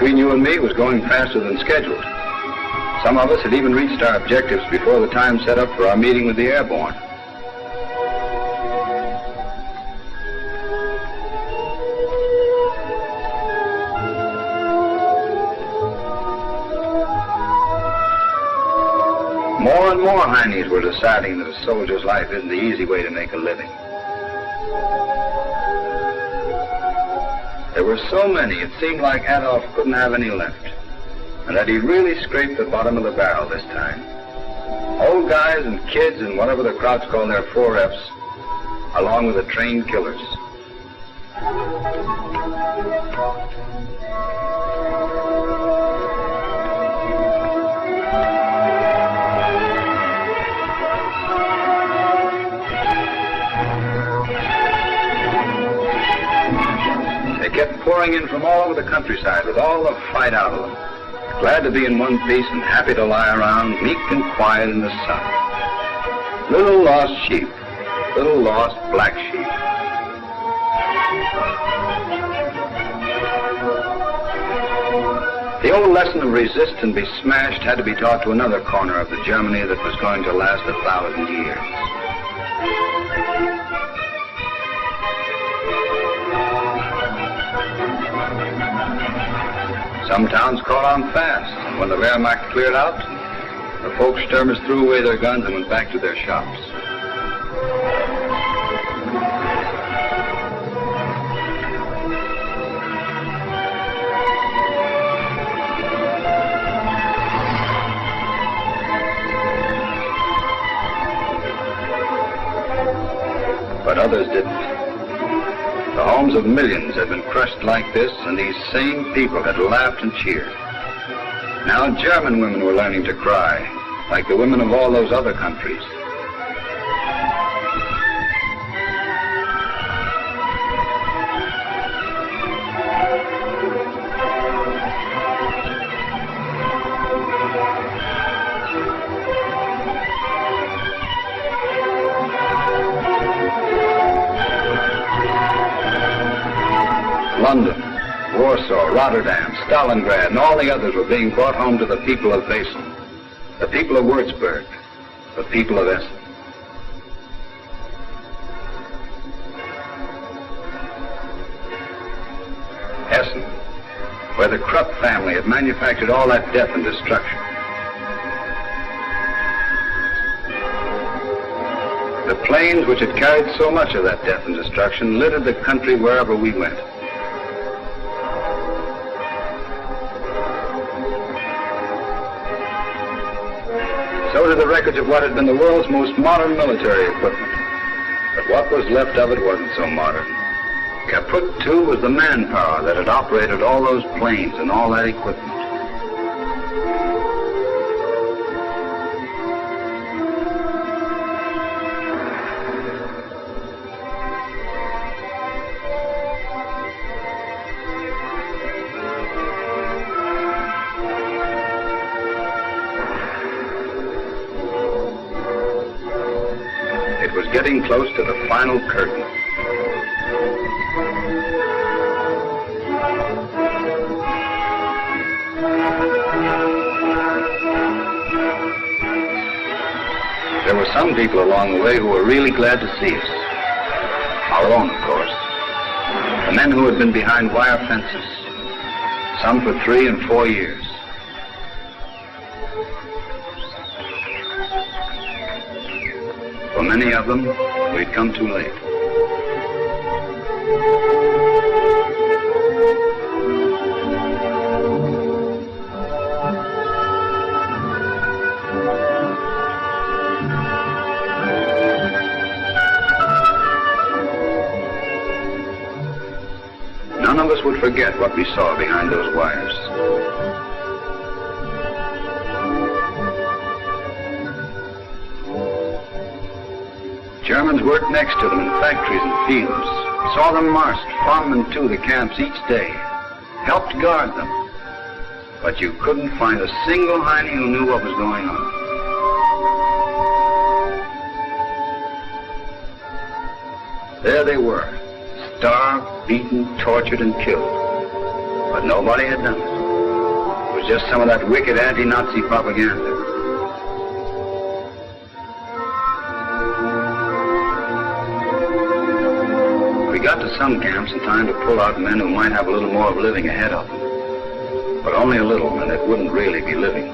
Between you and me, it was going faster than scheduled. Some of us had even reached our objectives before the time set up for our meeting with the airborne. More and more Heinies were deciding that a soldier's life isn't the easy way to make a living. There were so many, it seemed like Adolf couldn't have any left, and that he really scraped the bottom of the barrel this time. Old guys and kids and whatever the crowds call their 4Fs, along with the trained killers. They kept pouring in from all over the countryside with all the fight out of them, glad to be in one piece and happy to lie around, meek and quiet in the sun. Little lost sheep, little lost black sheep. The old lesson of resist and be smashed had to be taught to another corner of the Germany that was going to last 1,000 years. Some towns caught on fast, and when the Wehrmacht cleared out, the Volksstürmers threw away their guns and went back to their shops. But others didn't. The homes of millions had been crushed like this, and these same people had laughed and cheered. Now German women were learning to cry, like the women of all those other countries. London, Warsaw, Rotterdam, Stalingrad, and all the others were being brought home to the people of Wesel, the people of Würzburg, the people of Essen. Essen, where the Krupp family had manufactured all that death and destruction. The planes which had carried so much of that death and destruction littered the country wherever we went. So did the wreckage of what had been the world's most modern military equipment. But what was left of it wasn't so modern. Kaput, too, was the manpower that had operated all those planes and all that equipment. It was getting close to the final curtain. There were some people along the way who were really glad to see us. Our own, of course. The men who had been behind wire fences. Some for 3 and 4 years. For many of them, we'd come too late. None of us would forget what we saw behind those wires. Germans worked next to them in factories and fields, saw them march from and to the camps each day, helped guard them. But you couldn't find a single Heine who knew what was going on. There they were, starved, beaten, tortured, and killed. But nobody had done it. was just some of that wicked anti-Nazi propaganda. We got to some camps in time to pull out men who might have a little more of living ahead of them. But only a little, and it wouldn't really be living.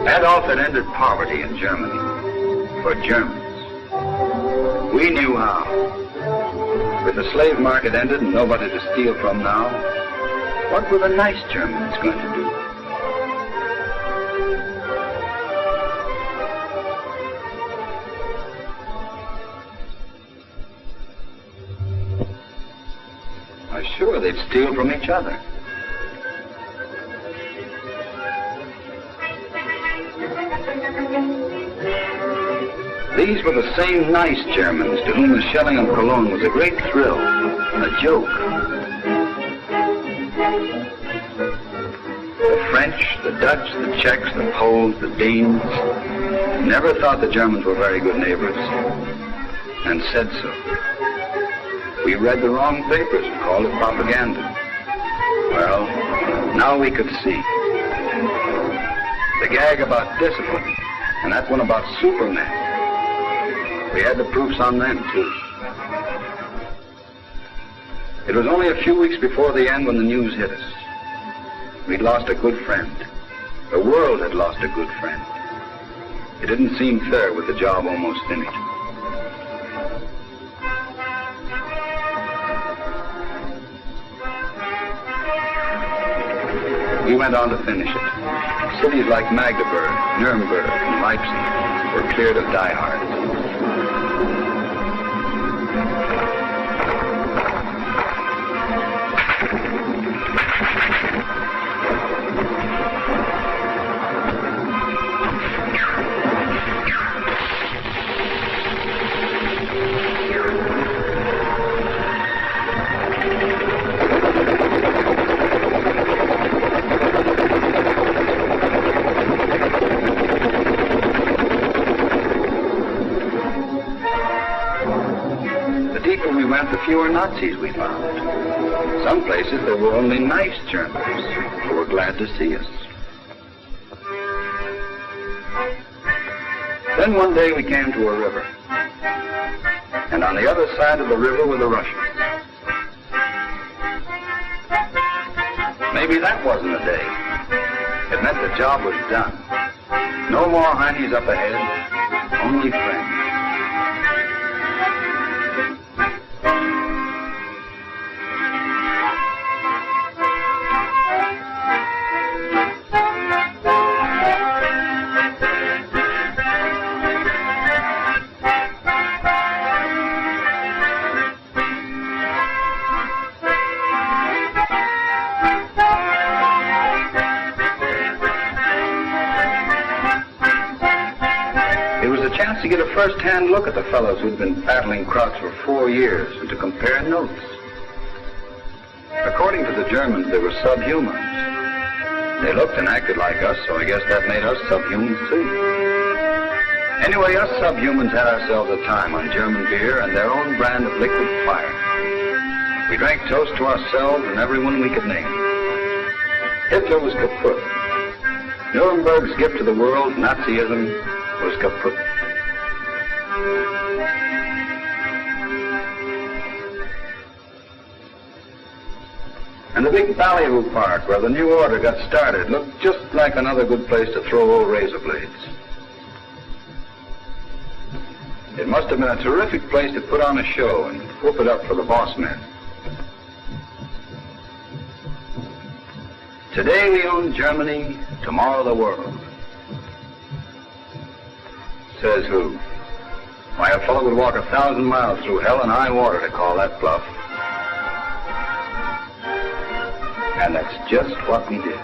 Adolf had ended poverty in Germany, for Germans. We knew how. With the slave market ended and nobody to steal from now, what were the nice Germans going to do? Why, sure, they'd steal from each other. These were the same nice Germans to whom the shelling of Cologne was a great thrill, a joke. The French, the Dutch, the Czechs, the Poles, the Danes never thought the Germans were very good neighbors, and said so. We read the wrong papers and called it propaganda. Well, now we could see. The gag about discipline, and that one about Superman. We had the proofs on them, too. It was only a few weeks before the end when the news hit us. We'd lost a good friend. The world had lost a good friend. It didn't seem fair with the job almost finished. We went on to finish it. Cities like Magdeburg, Nuremberg, and Leipzig were cleared of diehards. The fewer Nazis we found. Some places there were only nice Germans who were glad to see us. Then one day we came to a river. And on the other side of the river were the Russians. Maybe that wasn't a day. It meant the job was done. No more Heinies up ahead, only friends. To get a first-hand look at the fellows who'd been battling Krauts for 4 years and to compare notes. According to the Germans, they were subhumans. They looked and acted like us, so I guess that made us subhumans too. Anyway, us subhumans had ourselves a time on German beer and their own brand of liquid fire. We drank toast to ourselves and everyone we could name. Hitler was kaput. Nuremberg's gift to the world, Nazism, was kaput. And the big Ballyhoo Park, where the new order got started, looked just like another good place to throw old razor blades. It must have been a terrific place to put on a show and whoop it up for the boss men. Today we own Germany, tomorrow the world. Says who? Why, a fellow would walk 1,000 miles through hell and high water to call that bluff. And that's just what we did.